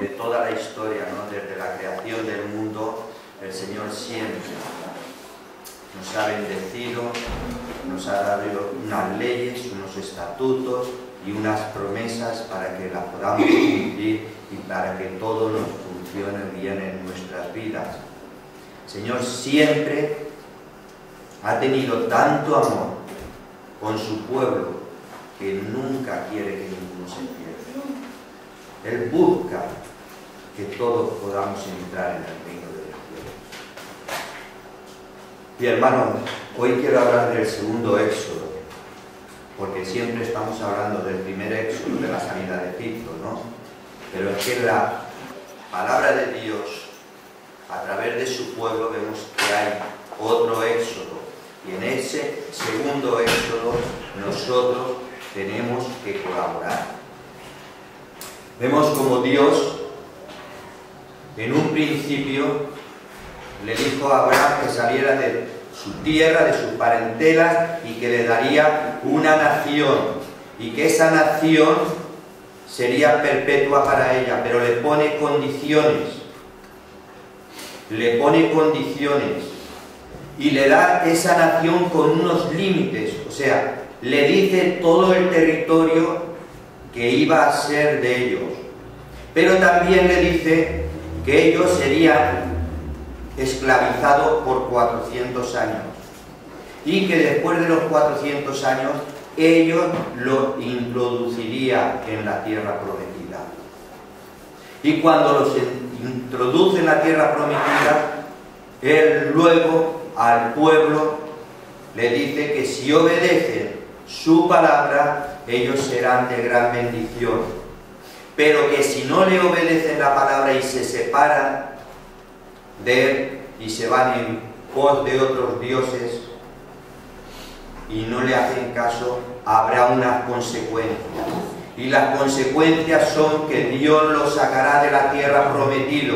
de toda la historia, ¿no? Desde la creación del mundo, el Señor siempre nos ha bendecido, nos ha dado unas leyes, unos estatutos y unas promesas para que las podamos cumplir y para que todo nos funcione bien en nuestras vidas. El Señor siempre ha tenido tanto amor con su pueblo que nunca quiere que ninguno se pierda. Él busca que todos podamos entrar en el reino de los cielos. Y hermanos, hoy quiero hablar del segundo éxodo, porque siempre estamos hablando del primer éxodo, de la salida de Egipto, ¿no? Pero es que la palabra de Dios, a través de su pueblo, vemos que hay otro éxodo. Y en ese segundo éxodo nosotros tenemos que colaborar. Vemos como Dios, en un principio, le dijo a Abraham que saliera de su tierra, de sus parentelas, y que le daría una nación, y que esa nación sería perpetua para ella, pero le pone condiciones. Le pone condiciones. Y le da esa nación con unos límites, o sea, le dice todo el territorio que iba a ser de ellos. Pero también le dice que ellos serían esclavizados por 400 años. Y que después de los 400 años, ellos lo introduciría en la tierra prometida. Y cuando los introduce en la tierra prometida, él luego al pueblo le dice que si obedecen su palabra, ellos serán de gran bendición. Pero que si no le obedecen la palabra y se separan de él y se van en pos de otros dioses y no le hacen caso, habrá unas consecuencias. Y las consecuencias son que Dios los sacará de la tierra prometida,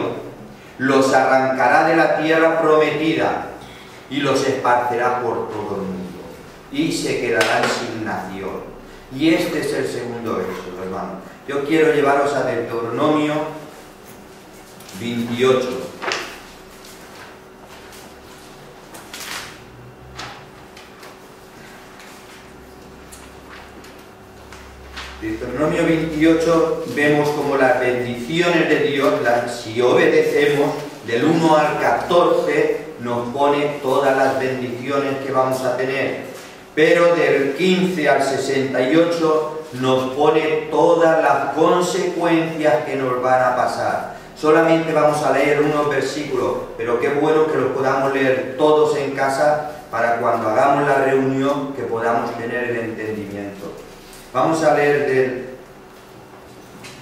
los arrancará de la tierra prometida y los esparcerá por todo el mundo. Y se quedarán sin nación. Y este es el segundo éxodo, hermano. Yo quiero llevaros a Deuteronomio 28. Deuteronomio 28 vemos como las bendiciones de Dios, si obedecemos, del 1 al 14 nos pone todas las bendiciones que vamos a tener, pero del 15 al 68 nos pone todas las consecuencias que nos van a pasar. Solamente vamos a leer unos versículos, pero qué bueno que los podamos leer todos en casa para cuando hagamos la reunión que podamos tener el entendimiento. Vamos a leer del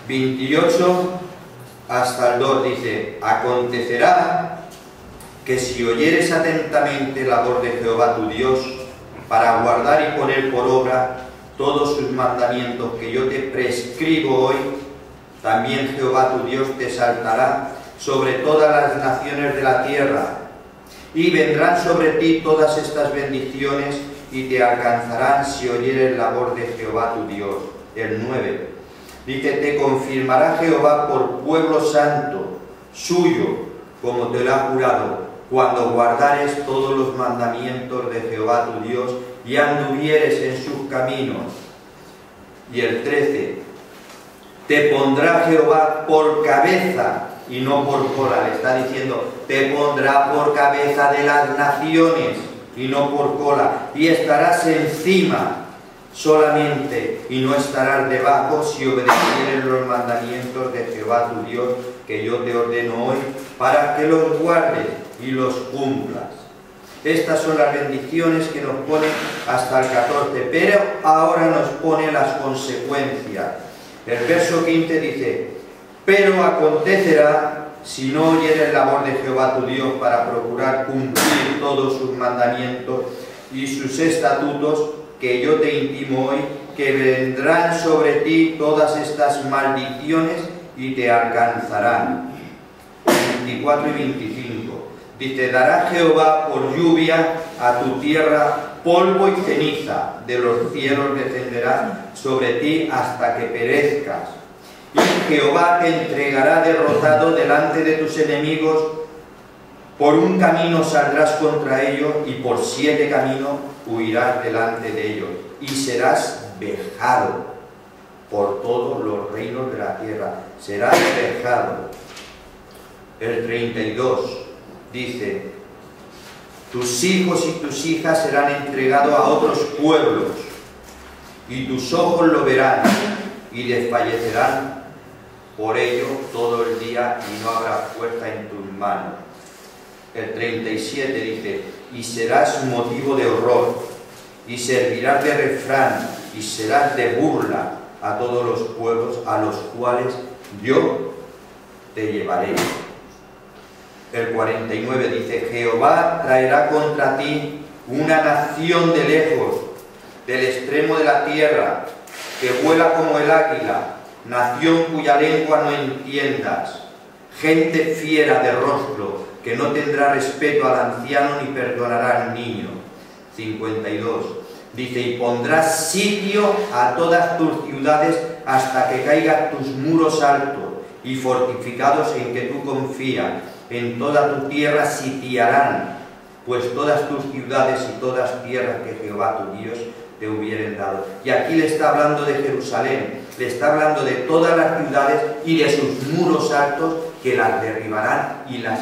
28 hasta el 2, dice: acontecerá que si oyeres atentamente la voz de Jehová tu Dios, para guardar y poner por obra todos sus mandamientos que yo te prescribo hoy, también Jehová tu Dios te exaltará sobre todas las naciones de la tierra, y vendrán sobre ti todas estas bendiciones y te alcanzarán si oyeres la voz de Jehová tu Dios. El 9. Dice: te confirmará Jehová por pueblo santo suyo, como te lo ha jurado, cuando guardares todos los mandamientos de Jehová tu Dios y anduvieres en sus caminos. Y el 13. Te pondrá Jehová por cabeza y no por cola. Le está diciendo: te pondrá por cabeza de las naciones y no por cola, y estarás encima solamente y no estarás debajo, si obedecieres los mandamientos de Jehová tu Dios que yo te ordeno hoy, para que los guardes y los cumplas. Estas son las bendiciones que nos pone hasta el 14, pero ahora nos pone las consecuencias. El verso 15 dice: pero acontecerá, si no oyeres la voz de Jehová tu Dios para procurar cumplir todos sus mandamientos y sus estatutos que yo te intimo hoy, que vendrán sobre ti todas estas maldiciones y te alcanzarán. 24 y 25. Dice: dará Jehová por lluvia a tu tierra polvo y ceniza, de los cielos descenderá sobre ti hasta que perezcas. Y Jehová te entregará derrotado delante de tus enemigos. Por un camino saldrás contra ellos y por 7 caminos huirás delante de ellos. Y serás vejado por todos los reinos de la tierra. Serás vejado. El 32 dice: tus hijos y tus hijas serán entregados a otros pueblos, y tus ojos lo verán, y desfallecerán por ello todo el día, y no habrá fuerza en tus manos. El 37 dice: y serás motivo de horror, y servirás de refrán, y serás de burla a todos los pueblos a los cuales yo te llevaré. El 49 dice: Jehová traerá contra ti una nación de lejos, del extremo de la tierra, que vuela como el águila, nación cuya lengua no entiendas, gente fiera de rostro, que no tendrá respeto al anciano ni perdonará al niño. 52 dice: y pondrás sitio a todas tus ciudades hasta que caigan tus muros altos y fortificados en que tú confías. En toda tu tierra sitiarán, pues todas tus ciudades y todas tierras que Jehová tu Dios te hubieren dado. Y aquí le está hablando de Jerusalén, le está hablando de todas las ciudades y de sus muros altos, que las derribarán y las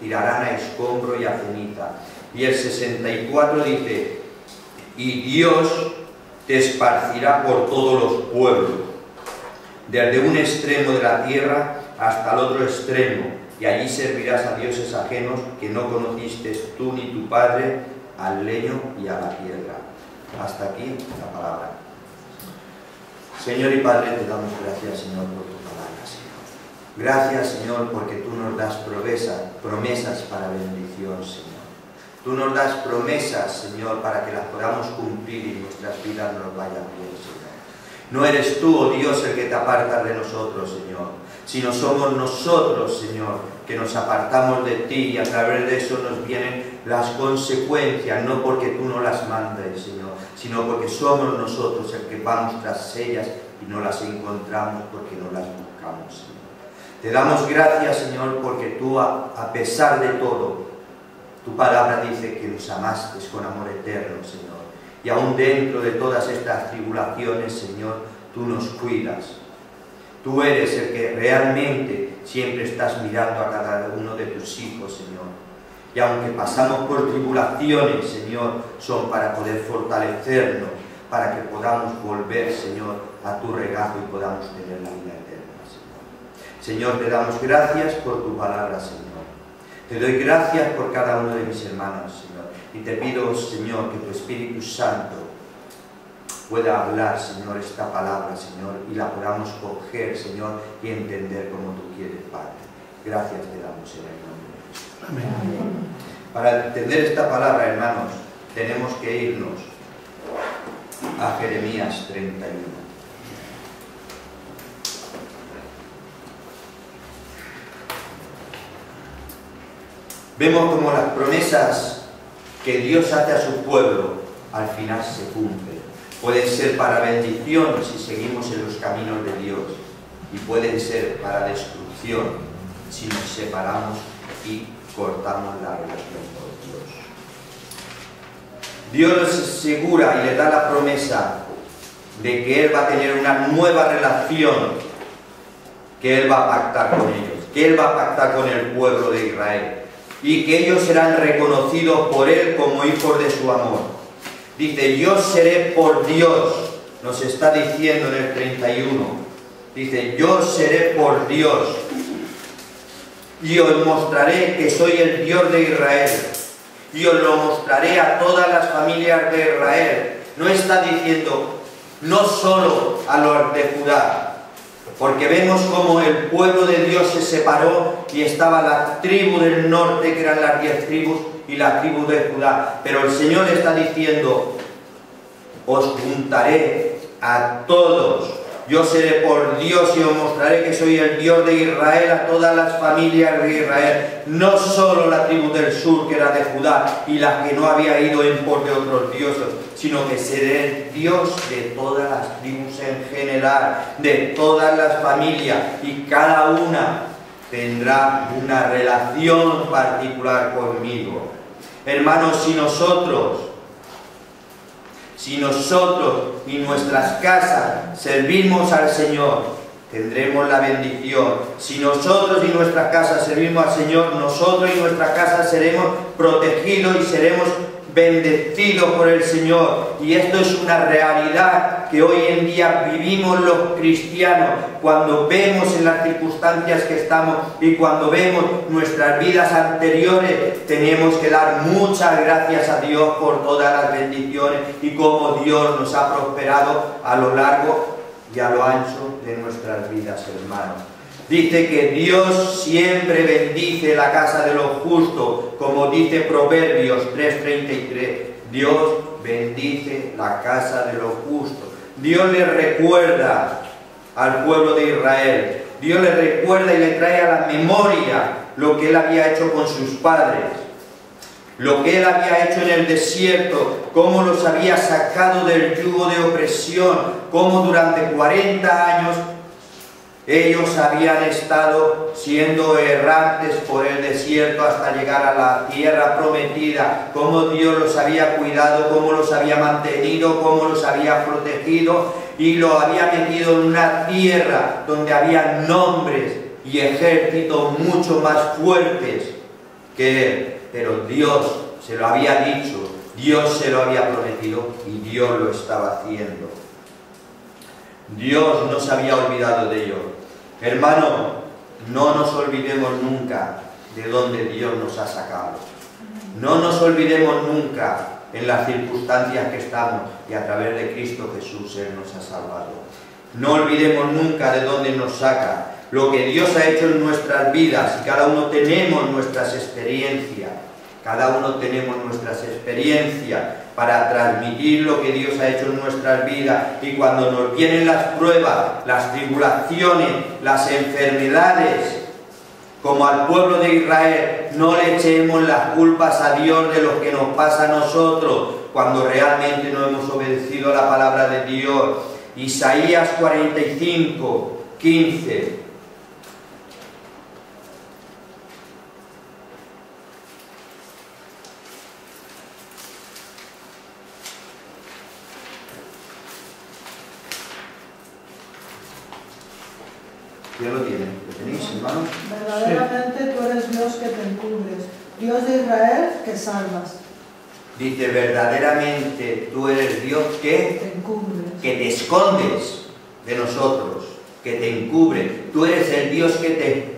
tirarán a escombro y a ceniza. Y el 64 dice: y Dios te esparcirá por todos los pueblos, desde un extremo de la tierra hasta el otro extremo, y allí servirás a dioses ajenos que no conociste tú ni tu padre, al leño y a la piedra. Hasta aquí la palabra. Señor y Padre, te damos gracias, Señor, por tu palabra, Señor. Gracias, Señor, porque tú nos das promesas para bendición, Señor. Tú nos das promesas, Señor, para que las podamos cumplir y nuestras vidas nos vayan bien, Señor. No eres tú, oh Dios, el que te apartas de nosotros, Señor, sino somos nosotros, Señor, que nos apartamos de ti, y a través de eso nos vienen las consecuencias, no porque tú no las mandes, Señor, sino porque somos nosotros el que vamos tras ellas y no las encontramos porque no las buscamos, Señor. Te damos gracias, Señor, porque tú, a pesar de todo, tu palabra dice que nos amaste con amor eterno, Señor. Y aún dentro de todas estas tribulaciones, Señor, tú nos cuidas. Tú eres el que realmente siempre estás mirando a cada uno de tus hijos, Señor. Y aunque pasamos por tribulaciones, Señor, son para poder fortalecernos, para que podamos volver, Señor, a tu regazo y podamos tener la vida eterna, Señor. Señor, te damos gracias por tu palabra, Señor. Te doy gracias por cada uno de mis hermanos, Señor. Y te pido, Señor, que tu Espíritu Santo pueda hablar, Señor, esta palabra, Señor, y la podamos coger, Señor, y entender como tú quieres, Padre. Gracias te damos en el nombre de Jesús. Amén. Para entender esta palabra, hermanos, tenemos que irnos a Jeremías 31. Vemos como las promesas que Dios hace a su pueblo al final se cumplen. Pueden ser para bendición si seguimos en los caminos de Dios, y pueden ser para destrucción si nos separamos y cortamos la relación con Dios. Dios nos asegura y le da la promesa de que Él va a tener una nueva relación, que Él va a pactar con ellos, que Él va a pactar con el pueblo de Israel, y que ellos serán reconocidos por Él como hijos de su amor. Dice: yo seré por Dios, nos está diciendo en el 31. Dice: yo seré por Dios, y os mostraré que soy el Dios de Israel, y os lo mostraré a todas las familias de Israel. No está diciendo no solo a los de Judá, porque vemos como el pueblo de Dios se separó y estaba la tribu del norte, que eran las 10 tribus, y la tribu de Judá. Pero el Señor está diciendo: os juntaré a todos Yo seré por Dios y os mostraré que soy el Dios de Israel a todas las familias de Israel, no solo la tribu del sur, que era de Judá, y la que no había ido en pos de otros dioses, sino que seré el Dios de todas las tribus en general, de todas las familias, y cada una tendrá una relación particular conmigo. Hermanos, si nosotros y nuestras casas servimos al Señor, tendremos la bendición. Si nosotros y nuestras casas servimos al Señor, nosotros y nuestras casas seremos protegidos y seremos bendecidos por el Señor. Y esto es una realidad que hoy en día vivimos los cristianos, cuando vemos en las circunstancias que estamos y cuando vemos nuestras vidas anteriores. Tenemos que dar muchas gracias a Dios por todas las bendiciones y cómo Dios nos ha prosperado a lo largo y a lo ancho de nuestras vidas, hermanos. Dice que Dios siempre bendice la casa de los justos, como dice Proverbios 3:33. Dios bendice la casa de los justos. Dios le recuerda al pueblo de Israel. Dios le recuerda y le trae a la memoria lo que Él había hecho con sus padres, lo que Él había hecho en el desierto, cómo los había sacado del yugo de opresión, cómo durante 40 años ellos habían estado siendo errantes por el desierto hasta llegar a la tierra prometida, cómo Dios los había cuidado, cómo los había mantenido, cómo los había protegido y los había metido en una tierra donde había nombres y ejércitos mucho más fuertes que Él. Pero Dios se lo había dicho, Dios se lo había prometido y Dios lo estaba haciendo. Dios no se había olvidado de ellos. Hermano, no nos olvidemos nunca de dónde Dios nos ha sacado. No nos olvidemos nunca en las circunstancias que estamos y a través de Cristo Jesús Él nos ha salvado. No olvidemos nunca de dónde nos saca, lo que Dios ha hecho en nuestras vidas, y cada uno tenemos nuestras experiencias. Cada uno tenemos nuestras experiencias para transmitir lo que Dios ha hecho en nuestras vidas. Y cuando nos vienen las pruebas, las tribulaciones, las enfermedades, como al pueblo de Israel, no le echemos las culpas a Dios de lo que nos pasa a nosotros, cuando realmente no hemos obedecido a la palabra de Dios. Isaías 45:15. ¿Ya lo tienen? ¿Lo tenéis, hermano? Verdaderamente tú eres Dios que te encubres, Dios de Israel que salvas. Dice, verdaderamente tú eres Dios que te encubres, que te escondes de nosotros, que te encubre. Tú eres el Dios que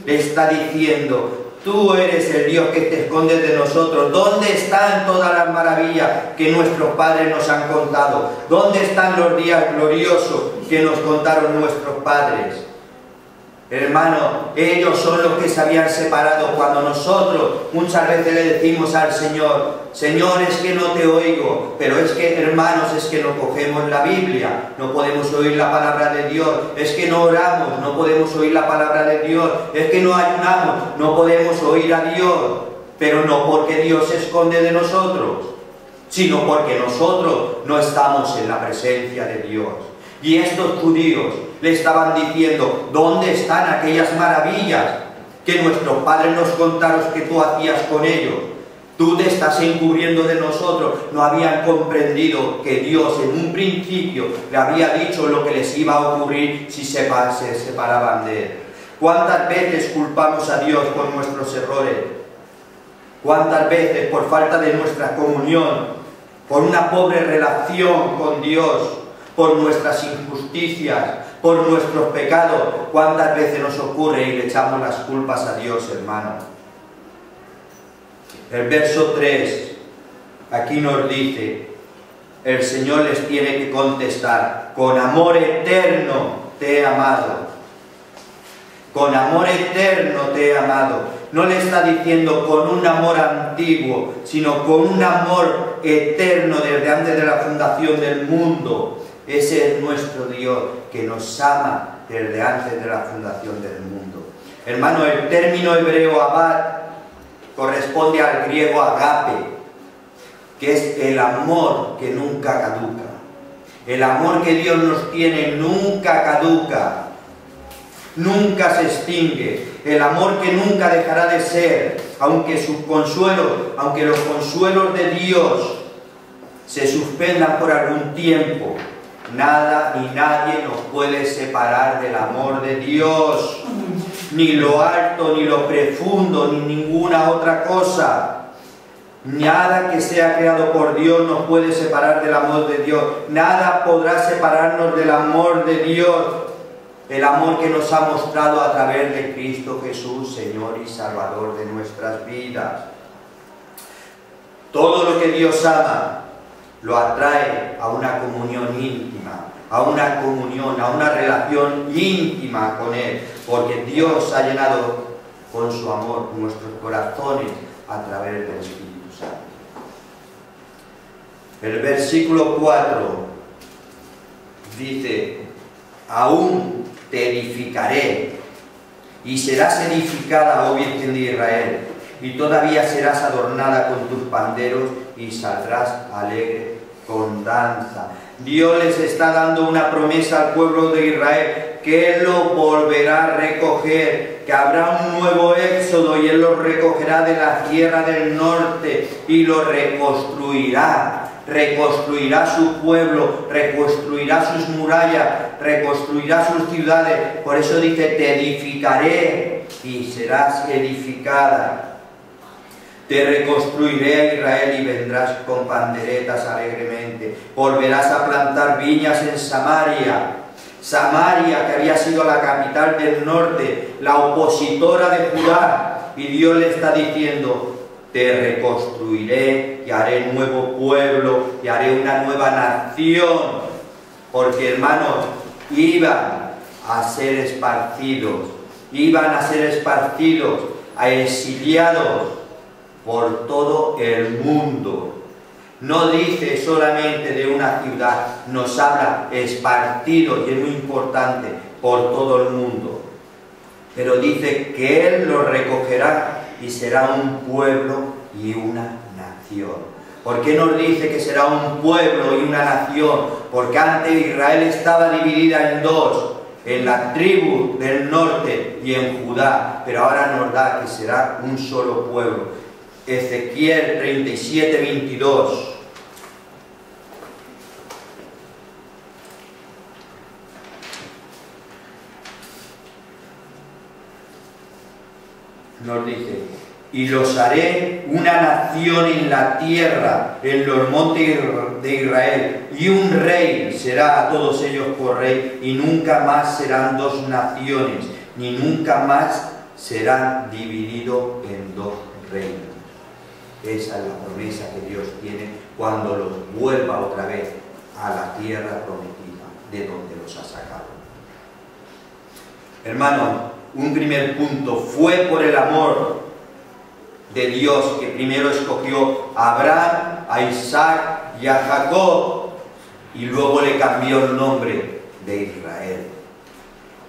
te está diciendo, tú eres el Dios que te escondes de nosotros. ¿Dónde están todas las maravillas que nuestros padres nos han contado? ¿Dónde están los días gloriosos que nos contaron nuestros padres? Hermano, ellos son los que se habían separado, cuando nosotros muchas veces le decimos al Señor, Señor, es que no te oigo, pero es que, hermanos, es que no cogemos la Biblia, no podemos oír la palabra de Dios, es que no oramos, no podemos oír la palabra de Dios, es que no ayunamos, no podemos oír a Dios, pero no porque Dios se esconde de nosotros, sino porque nosotros no estamos en la presencia de Dios. Y estos judíos le estaban diciendo, ¿dónde están aquellas maravillas que nuestros padres nos contaron que tú hacías con ellos? Tú te estás encubriendo de nosotros. No habían comprendido que Dios en un principio le había dicho lo que les iba a ocurrir si se separaban de Él. ¿Cuántas veces culpamos a Dios por nuestros errores? ¿Cuántas veces por falta de nuestra comunión, por una pobre relación con Dios, por nuestras injusticias, por nuestros pecados, cuántas veces nos ocurre y le echamos las culpas a Dios, hermano? El verso 3, aquí nos dice, el Señor les tiene que contestar, con amor eterno te he amado. Con amor eterno te he amado. No le está diciendo con un amor antiguo, sino con un amor eterno desde antes de la fundación del mundo. Ese es nuestro Dios que nos ama desde antes de la fundación del mundo. Hermano, el término hebreo abad corresponde al griego agape, que es el amor que nunca caduca. El amor que Dios nos tiene nunca caduca, nunca se extingue. El amor que nunca dejará de ser, aunque los consuelos de Dios se suspendan por algún tiempo, nada ni nadie nos puede separar del amor de Dios. Ni lo alto, ni lo profundo, ni ninguna otra cosa. Nada que sea creado por Dios nos puede separar del amor de Dios. Nada podrá separarnos del amor de Dios. El amor que nos ha mostrado a través de Cristo Jesús, Señor y Salvador de nuestras vidas. Todo lo que Dios ama lo atrae a una comunión íntima, a una comunión, a una relación íntima con Él, porque Dios ha llenado con su amor nuestros corazones a través del Espíritu Santo. El versículo 4 dice: aún te edificaré y serás edificada, oh Virgen de Israel, y todavía serás adornada con tus panderos y saldrás alegre con danza. Dios les está dando una promesa al pueblo de Israel, que Él lo volverá a recoger, que habrá un nuevo éxodo y Él lo recogerá de la tierra del norte y lo reconstruirá. Reconstruirá su pueblo, reconstruirá sus murallas, reconstruirá sus ciudades. Por eso dice: te edificaré y serás edificada. Te reconstruiré a Israel y vendrás con panderetas alegremente. Volverás a plantar viñas en Samaria. Samaria, que había sido la capital del norte, la opositora de Judá. Y Dios le está diciendo: te reconstruiré y haré nuevo pueblo y haré una nueva nación. Porque, hermanos, iban a ser esparcidos, exiliados por todo el mundo. No dice solamente de una ciudad, nos habla esparcidos, y es muy importante, por todo el mundo. Pero dice que Él los recogerá y será un pueblo y una nación. ¿Por qué nos dice que será un pueblo y una nación? Porque antes Israel estaba dividida en dos, en la tribu del norte y en Judá, pero ahora nos da que será un solo pueblo. Ezequiel 37, 22. Nos dice: y los haré una nación en la tierra, en los montes de Israel, y un rey será a todos ellos por rey, y nunca más serán dos naciones, ni nunca más serán divididos en dos reinos. Esa es la promesa que Dios tiene cuando los vuelva otra vez a la tierra prometida, de donde los ha sacado. Hermano, un primer punto: fue por el amor de Dios que primero escogió a Abraham, a Isaac y a Jacob, y luego le cambió el nombre de Israel.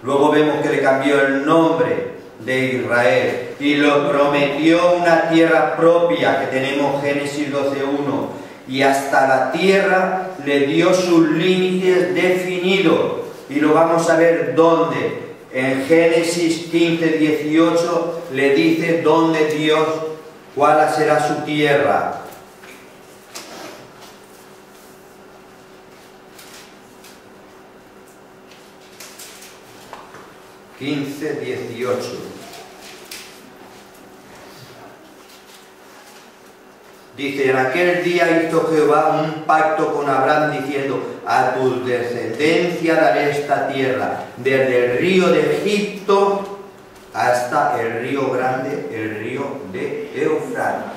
Luego vemos que le cambió el nombre de Israel y lo prometió una tierra propia, que tenemos Génesis 12:1, y hasta la tierra le dio sus límites definidos, y lo vamos a ver dónde. En Génesis 15:18 le dice dónde Dios, cuál será su tierra. Dice: en aquel día hizo Jehová un pacto con Abraham diciendo: a tu descendencia daré esta tierra, desde el río de Egipto hasta el río grande, el río de Eufrates.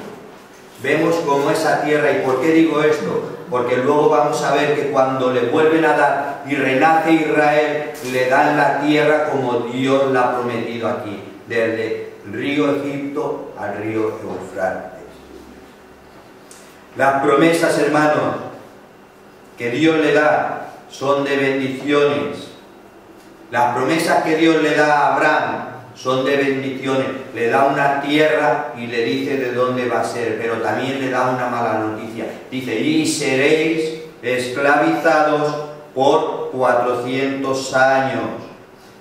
Vemos cómo esa tierra, ¿y por qué digo esto? Porque luego vamos a ver que cuando le vuelven a dar y renace Israel, le dan la tierra como Dios la ha prometido aquí, desde el río Egipto al río Eufrates. Las promesas, hermanos, que Dios le da son de bendiciones. Las promesas que Dios le da a Abraham son de bendiciones. Le da una tierra y le dice de dónde va a ser, pero también le da una mala noticia. Dice, y seréis esclavizados por 400 años.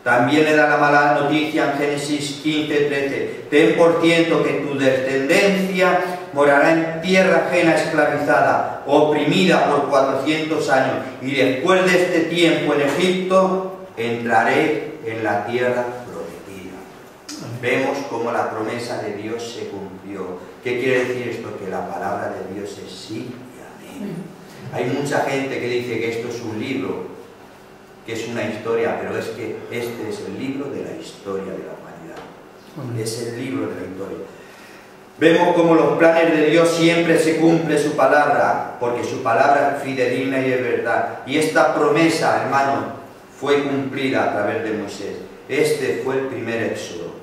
También le da la mala noticia en Génesis 15:13. Ten por cierto que tu descendencia morará en tierra ajena esclavizada, oprimida por 400 años, y después de este tiempo en Egipto entraré en la tierra prometida. Vemos cómo la promesa de Dios se cumplió. ¿Qué quiere decir esto? Que la palabra de Dios es sí y amén. Hay mucha gente que dice que esto es un libro, que es una historia, pero es que este es el libro de la historia de la humanidad. Es el libro de la historia. Vemos cómo los planes de Dios siempre se cumple su palabra, porque su palabra es fidedigna y es verdad. Y esta promesa, hermano, fue cumplida a través de Moisés. Este fue el primer éxodo.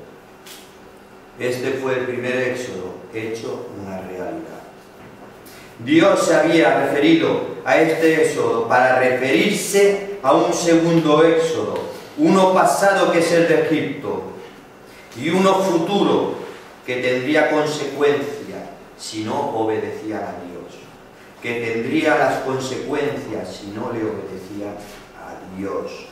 Este fue el primer éxodo hecho una realidad. Dios se había referido a este éxodo para referirse a un segundo éxodo, uno pasado que es el de Egipto y uno futuro que tendría consecuencias si no obedecían a Dios, que tendría las consecuencias si no le obedecían a Dios.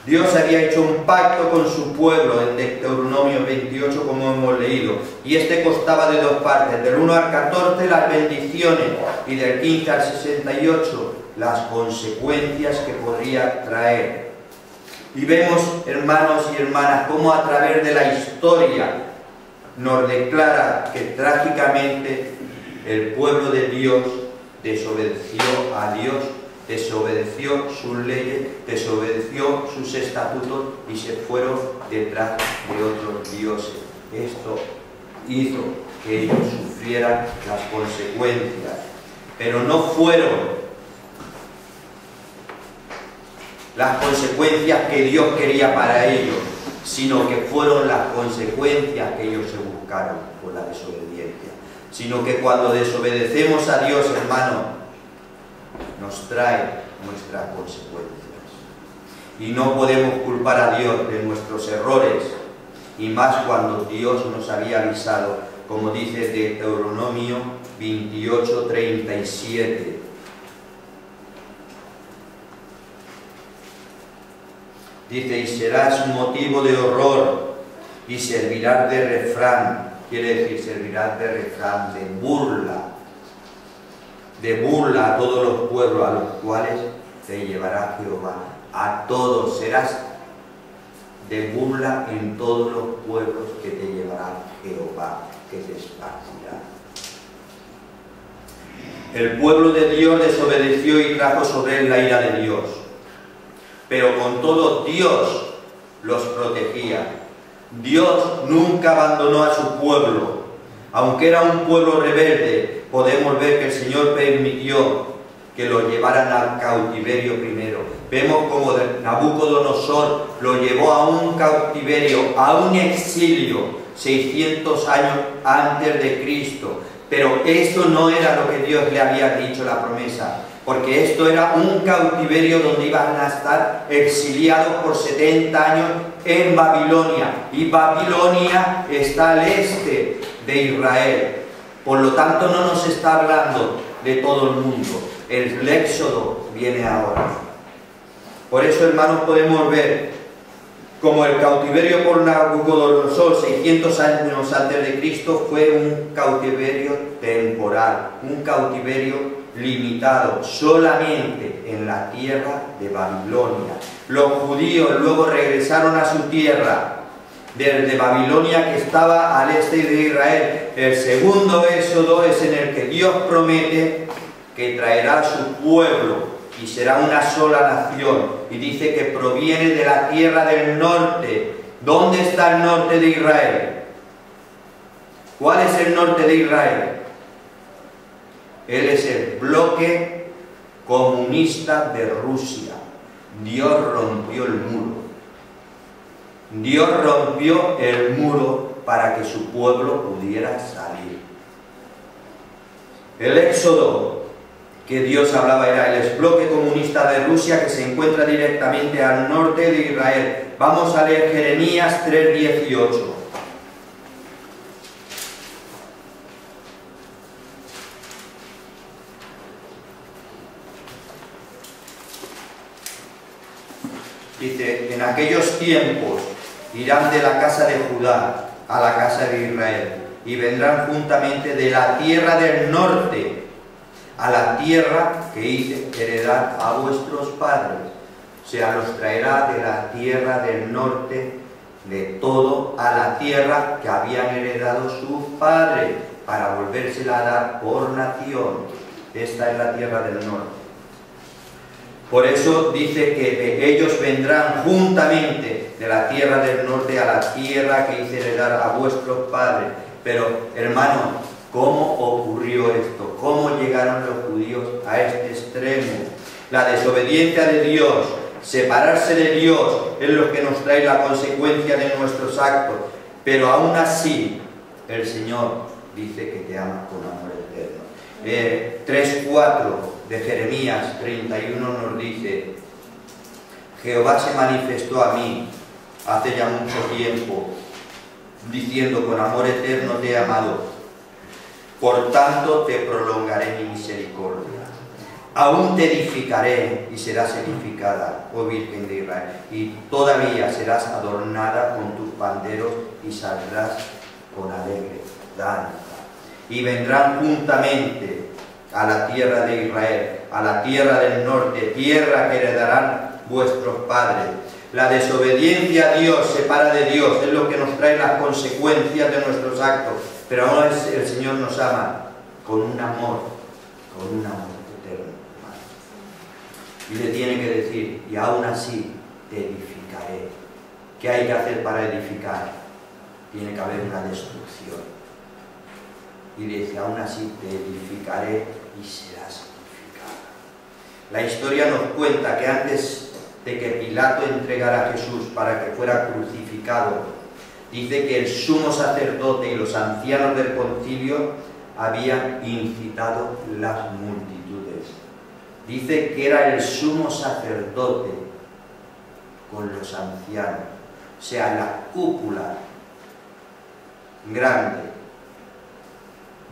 Dios había hecho un pacto con su pueblo en Deuteronomio 28, como hemos leído, y este constaba de dos partes, del 1 al 14 las bendiciones y del 15 al 68 las consecuencias que podría traer. Y vemos, hermanos y hermanas, cómo a través de la historia nos declara que trágicamente el pueblo de Dios desobedeció a Dios, desobedeció sus leyes, desobedeció sus estatutos y se fueron detrás de otros dioses. Esto hizo que ellos sufrieran las consecuencias, pero no fueron las consecuencias que Dios quería para ellos, sino que fueron las consecuencias que ellos se buscaron por la desobediencia. Sino que cuando desobedecemos a Dios, hermano, nos trae nuestras consecuencias. Y no podemos culpar a Dios de nuestros errores, y más cuando Dios nos había avisado, como dice Deuteronomio 28:37. Dice, y serás motivo de horror y servirás de refrán. Quiere decir, servirás de refrán, de burla a todos los pueblos a los cuales te llevará Jehová. A todos serás de burla en todos los pueblos que te llevará Jehová, que te esparcirá. El pueblo de Dios desobedeció y trajo sobre él la ira de Dios. Pero con todo Dios los protegía. Dios nunca abandonó a su pueblo. Aunque era un pueblo rebelde, podemos ver que el Señor permitió que lo llevaran al cautiverio primero. Vemos como Nabucodonosor lo llevó a un cautiverio, a un exilio, 600 años antes de Cristo. Pero esto no era lo que Dios le había dicho, la promesa. Porque esto era un cautiverio donde iban a estar exiliados por 70 años en Babilonia. Y Babilonia está al este de Israel. Por lo tanto, no nos está hablando de todo el mundo. El éxodo viene ahora. Por eso, hermanos, podemos ver como el cautiverio por Nabucodonosor 600 años antes de Cristo fue un cautiverio temporal, un cautiverio limitado solamente en la tierra de Babilonia. Los judíos luego regresaron a su tierra desde Babilonia, que estaba al este de Israel. El segundo éxodo es en el que Dios promete que traerá a su pueblo y será una sola nación, y dice que proviene de la tierra del norte. ¿Dónde está el norte de Israel? ¿Cuál es el norte de Israel? Él es el bloque comunista de Rusia. Dios rompió el muro. Dios rompió el muro para que su pueblo pudiera salir. El éxodo que Dios hablaba era el bloque comunista de Rusia, que se encuentra directamente al norte de Israel. Vamos a leer Jeremías 3:18. Dice, en aquellos tiempos irán de la casa de Judá a la casa de Israel, y vendrán juntamente de la tierra del norte a la tierra que hice heredar a vuestros padres. O sea, los traerá de la tierra del norte, de todo, a la tierra que habían heredado sus padres, para volvérsela a dar por nación. Esta es la tierra del norte. Por eso dice que ellos vendrán juntamente de la tierra del norte a la tierra que hice heredar a vuestros padres. Pero, hermano, ¿cómo ocurrió esto? ¿Cómo llegaron los judíos a este extremo? La desobediencia de Dios, separarse de Dios, es lo que nos trae la consecuencia de nuestros actos. Pero aún así, el Señor dice que te ama con amor eterno. 3:4 de Jeremías 31 nos dice: Jehová se manifestó a mí hace ya mucho tiempo, diciendo, con amor eterno te he amado, por tanto te prolongaré mi misericordia. Aún te edificaré y serás edificada, oh Virgen de Israel, y todavía serás adornada con tus panderos y saldrás con alegre danza. Y vendrán juntamente a la tierra de Israel, a la tierra del norte, tierra que heredarán vuestros padres. La desobediencia a Dios separa de Dios, es lo que nos trae las consecuencias de nuestros actos. Pero ahora el Señor nos ama con un amor eterno. Y le tiene que decir, y aún así te edificaré. ¿Qué hay que hacer para edificar? Tiene que haber una destrucción. Y dice, aún así te edificaré y serás edificada. La historia nos cuenta que antes de que Pilato entregara a Jesús para que fuera crucificado, dice que el sumo sacerdote y los ancianos del concilio habían incitado las multitudes. Dice que era el sumo sacerdote con los ancianos, o sea, la cúpula grande,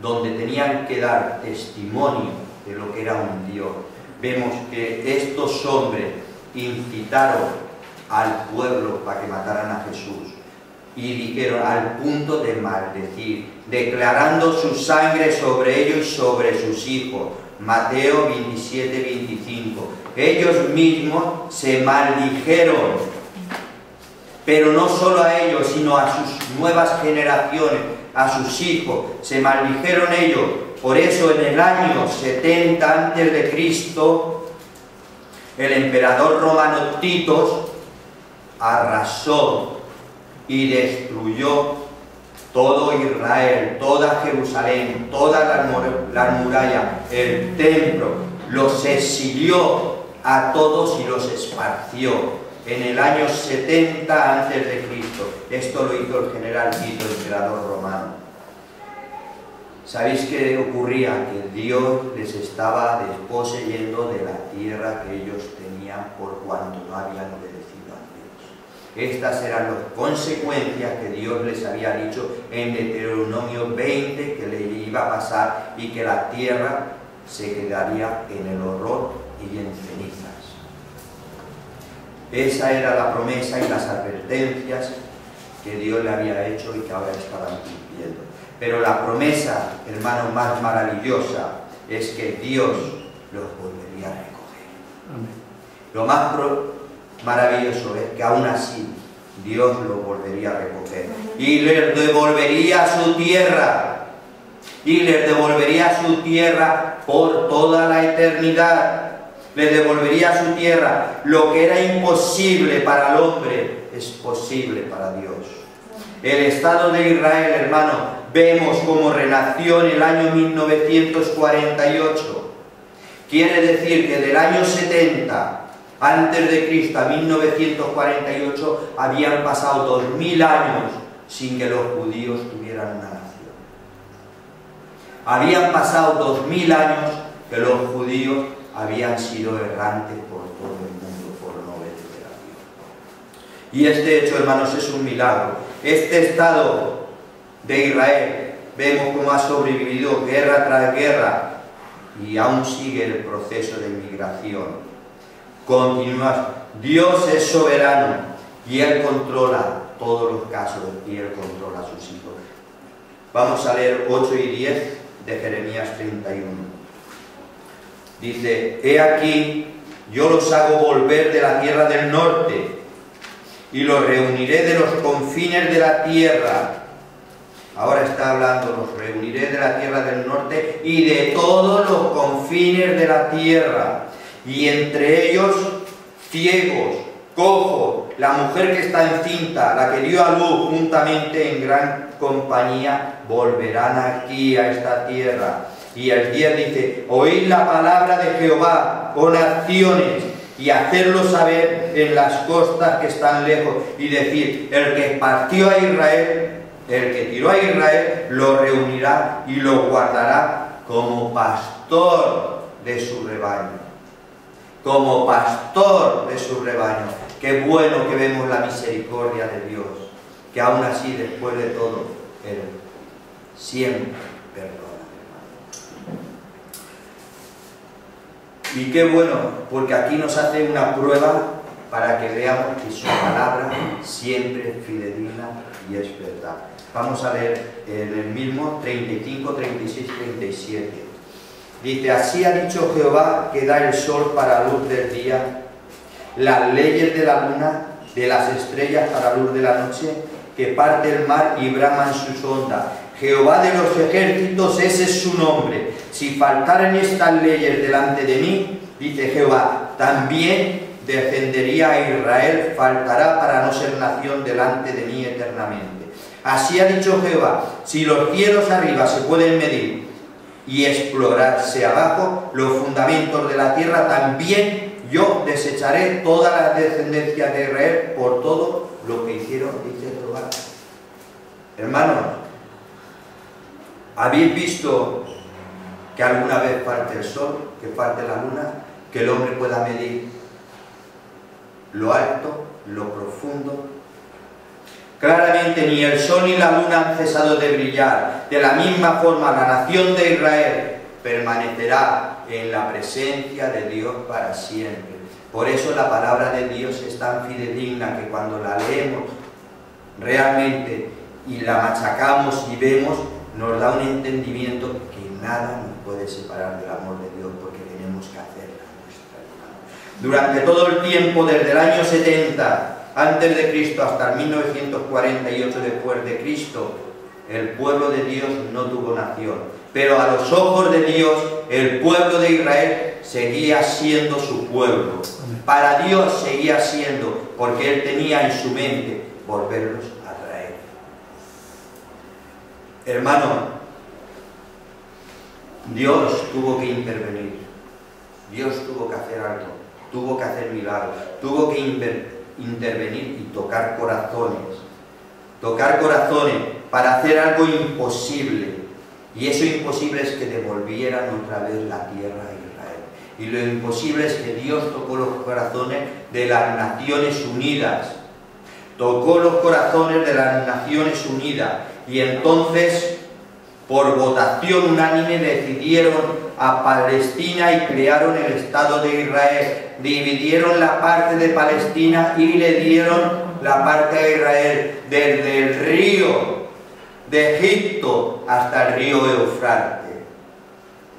donde tenían que dar testimonio de lo que era un Dios. Vemos que estos hombres incitaron al pueblo para que mataran a Jesús, y dijeron al punto de maldecir, declarando su sangre sobre ellos y sobre sus hijos. Mateo 27-25. Ellos mismos se maldijeron, pero no solo a ellos, sino a sus nuevas generaciones, a sus hijos, se maldijeron ellos. Por eso en el año 70 antes de Cristo, el emperador romano Tito arrasó y destruyó todo Israel, toda Jerusalén, todas las murallas, el templo, los exilió a todos y los esparció en el año 70 antes de Cristo. Esto lo hizo el general Tito, el emperador romano. ¿Sabéis qué ocurría? Que Dios les estaba desposeyendo de la tierra que ellos tenían por cuanto no habían obedecido a Dios. Estas eran las consecuencias que Dios les había dicho en Deuteronomio 20 que le iba a pasar, y que la tierra se quedaría en el horror y en cenizas. Esa era la promesa y las advertencias que Dios le había hecho y que ahora estaban cumpliendo. Pero la promesa, hermano, más maravillosa es que Dios los volvería a recoger. Amén. Lo más maravilloso es que aún así Dios los volvería a recoger y les devolvería su tierra. Y les devolvería su tierra por toda la eternidad. Les devolvería su tierra. Lo que era imposible para el hombre es posible para Dios. El Estado de Israel, hermano, vemos cómo renació en el año 1948. Quiere decir que del año 70 antes de Cristo a 1948 habían pasado 2000 años sin que los judíos tuvieran una nación. Habían pasado 2000 años que los judíos habían sido errantes por todo el mundo por no obedecer a Dios. Y este hecho, hermanos, es un milagro. Este estado de Israel, vemos cómo ha sobrevivido guerra tras guerra y aún sigue el proceso de migración. Continúa. Dios es soberano y Él controla todos los casos y Él controla a sus hijos. Vamos a leer 8 y 10 de Jeremías 31. Dice: he aquí, yo los hago volver de la tierra del norte y los reuniré de los confines de la tierra. Ahora está hablando, los reuniré de la tierra del norte y de todos los confines de la tierra, y entre ellos ciegos, cojos, la mujer que está encinta, la que dio a luz juntamente en gran compañía, volverán aquí a esta tierra. Y el 10 dice: oíd la palabra de Jehová, oh naciones, y hacerlo saber en las costas que están lejos, y decir: el que partió a Israel, el que tiró a Israel, lo reunirá y lo guardará como pastor de su rebaño. Como pastor de su rebaño. Qué bueno que vemos la misericordia de Dios, que aún así, después de todo, Él siempre perdona, hermano. Y qué bueno, porque aquí nos hace una prueba para que veamos que su palabra siempre es fidedigna y es verdad. Vamos a leer en el mismo 35, 36, 37. Dice: así ha dicho Jehová, que da el sol para luz del día, las leyes de la luna, de las estrellas para luz de la noche, que parte el mar y braman sus ondas. Jehová de los ejércitos, ese es su nombre. Si faltaren estas leyes delante de mí, dice Jehová, también defendería a Israel, faltará para no ser nación delante de mí eternamente. Así ha dicho Jehová: si los cielos arriba se pueden medir y explorarse abajo los fundamentos de la tierra, también yo desecharé toda la descendencia de Israel por todo lo que hicieron, dice Jehová. Hermanos, ¿habéis visto que alguna vez falte el sol, que falte la luna, que el hombre pueda medir lo alto, lo profundo? Claramente ni el sol ni la luna han cesado de brillar. De la misma forma, la nación de Israel permanecerá en la presencia de Dios para siempre. Por eso la palabra de Dios es tan fidedigna que cuando la leemos realmente y la machacamos y vemos, nos da un entendimiento que nada nos puede separar del amor de Dios, porque tenemos que hacerla nuestra. Durante todo el tiempo, desde el año 70 antes de Cristo hasta el 1948 después de Cristo, el pueblo de Dios no tuvo nación. Pero a los ojos de Dios, el pueblo de Israel seguía siendo su pueblo. Para Dios seguía siendo, porque Él tenía en su mente volverlos a traer. Hermano, Dios tuvo que intervenir. Dios tuvo que hacer algo. Tuvo que hacer milagros. Tuvo que intervenir y tocar corazones para hacer algo imposible, y eso imposible es que devolvieran otra vez la tierra a Israel, y lo imposible es que Dios tocó los corazones de las Naciones Unidas, y entonces por votación unánime decidieron a Palestina y crearon el Estado de Israel. Dividieron la parte de Palestina y le dieron la parte a Israel, desde el río de Egipto hasta el río Eufrates.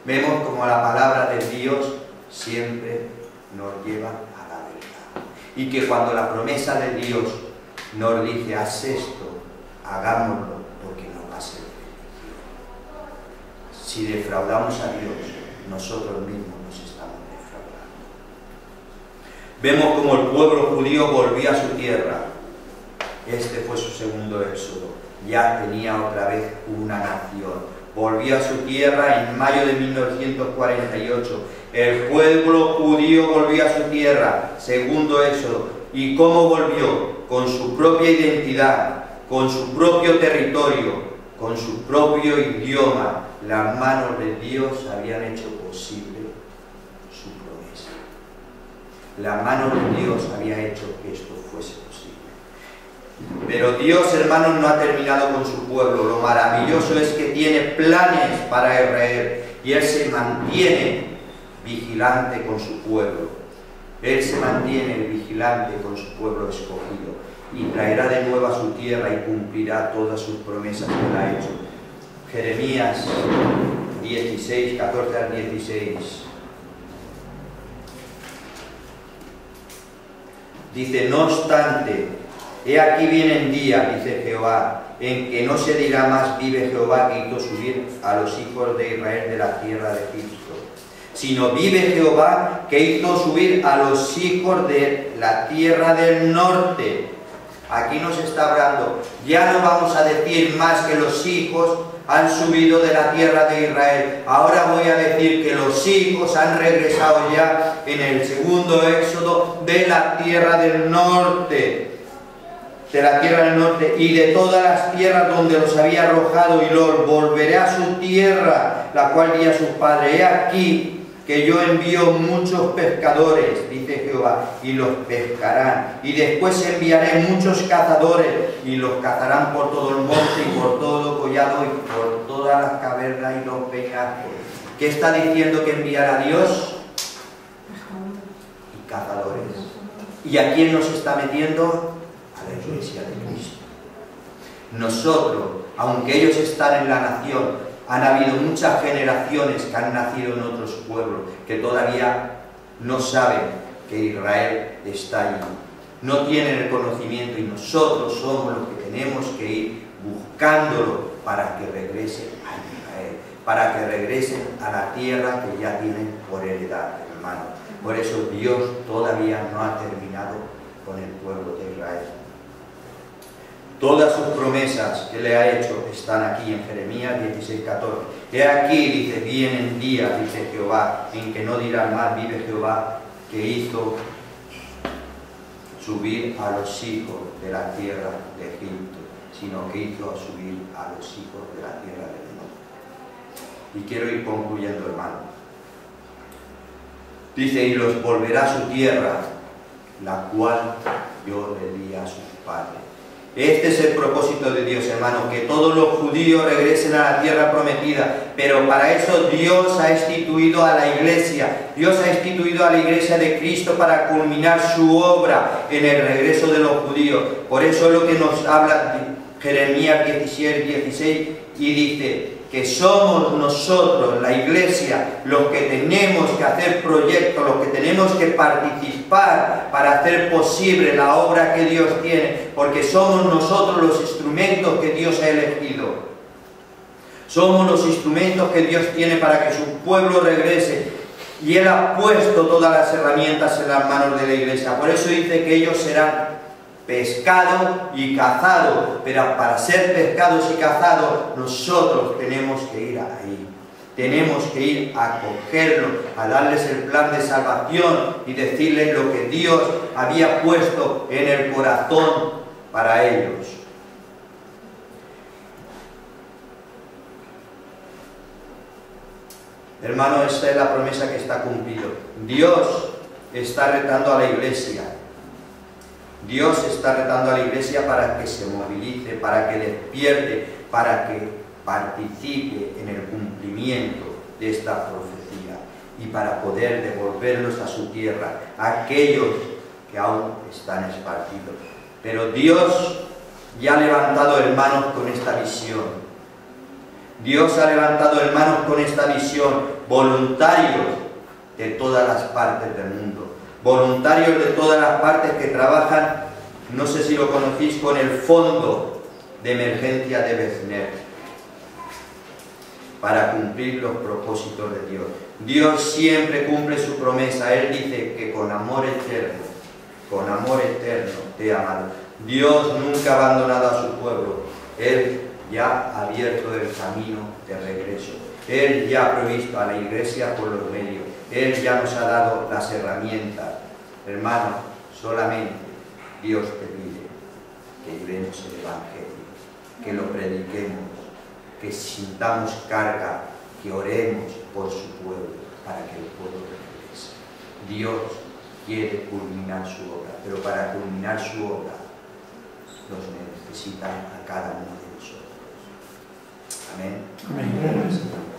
Vemos como la palabra de Dios siempre nos lleva a la verdad, y que cuando la promesa de Dios nos dice: haz esto, hagámoslo, porque no va a ser bendición. Si defraudamos a Dios, nosotros mismos nos estamos defraudando. Vemos como el pueblo judío volvía a su tierra. Este fue su segundo éxodo. Ya tenía otra vez una nación. Volvió a su tierra en mayo de 1948. El pueblo judío volvió a su tierra, segundo éxodo. ¿Y cómo volvió? Con su propia identidad, con su propio territorio, con su propio idioma. Las manos de Dios habían hecho posible La mano de Dios había hecho que esto fuese posible. Pero Dios, hermanos, no ha terminado con su pueblo. Lo maravilloso es que tiene planes para Israel y Él se mantiene vigilante con su pueblo. Él se mantiene vigilante con su pueblo escogido y traerá de nuevo a su tierra y cumplirá todas sus promesas que Él ha hecho. Jeremías 16, 14 al 16. Dice: no obstante, he aquí vienen días, dice Jehová, en que no se dirá más, vive Jehová, que hizo subir a los hijos de Israel de la tierra de Egipto, sino vive Jehová, que hizo subir a los hijos de la tierra del norte. Aquí nos está hablando, ya no vamos a decir más que los hijos han subido de la tierra de Israel. Ahora voy a decir que los hijos han regresado ya en el segundo éxodo de la tierra del norte. De la tierra del norte y de todas las tierras donde los había arrojado, y los volveré a su tierra, la cual di a sus padres. He aquí que yo envío muchos pescadores, dice Jehová, y los pescarán. Y después enviaré muchos cazadores, y los cazarán por todo el monte, y por todo collado, y por todas las cavernas y los peñascos. ¿Qué está diciendo que enviará Dios? Y cazadores. ¿Y a quién nos está metiendo? A la iglesia de Cristo. Nosotros, aunque ellos están en la nación, han habido muchas generaciones que han nacido en otros pueblos que todavía no saben que Israel está allí. No tienen el conocimiento, y nosotros somos los que tenemos que ir buscándolo para que regresen a Israel, para que regresen a la tierra que ya tienen por heredad, hermano. Por eso Dios todavía no ha terminado con el pueblo de Israel. Todas sus promesas que le ha hecho están aquí en Jeremías 16, 14. He aquí, dice, vienen días, dice Jehová, en que no dirán más, vive Jehová, que hizo subir a los hijos de la tierra de Egipto, sino que hizo subir a los hijos de la tierra del norte. Y quiero ir concluyendo, hermano. Dice: y los volverá a su tierra, la cual yo le di a sus padres. Este es el propósito de Dios, hermano, que todos los judíos regresen a la tierra prometida, pero para eso Dios ha instituido a la iglesia. Dios ha instituido a la iglesia de Cristo para culminar su obra en el regreso de los judíos. Por eso es lo que nos habla Jeremías 17, 16, y dice que somos nosotros, la iglesia, los que tenemos que hacer proyectos, los que tenemos que participar para hacer posible la obra que Dios tiene, porque somos nosotros los instrumentos que Dios ha elegido. Somos los instrumentos que Dios tiene para que su pueblo regrese, y Él ha puesto todas las herramientas en las manos de la iglesia. Por eso dice que ellos serán pescado y cazado, pero para ser pescados y cazados nosotros tenemos que ir ahí, tenemos que ir a cogerlo, a darles el plan de salvación y decirles lo que Dios había puesto en el corazón para ellos. Hermano, esta es la promesa que está cumplida. Dios está retando a la iglesia. Dios está retando a la iglesia para que se movilice, para que despierte, para que participe en el cumplimiento de esta profecía y para poder devolverlos a su tierra, a aquellos que aún están esparcidos. Pero Dios ya ha levantado hermanos con esta visión. Dios ha levantado hermanos con esta visión, voluntarios de todas las partes del mundo. Voluntarios de todas las partes que trabajan, no sé si lo conocéis, con el Fondo de Emergencia de Bezner, para cumplir los propósitos de Dios. Dios siempre cumple su promesa. Él dice que con amor eterno te he amado. Dios nunca ha abandonado a su pueblo. Él ya ha abierto el camino de regreso. Él ya ha provisto a la iglesia por los medios. Él ya nos ha dado las herramientas. Hermano, solamente Dios te pide que llevemos el Evangelio, que lo prediquemos, que sintamos carga, que oremos por su pueblo, para que el pueblo regrese. Dios quiere culminar su obra, pero para culminar su obra los necesita a cada uno de nosotros. Amén. Amén.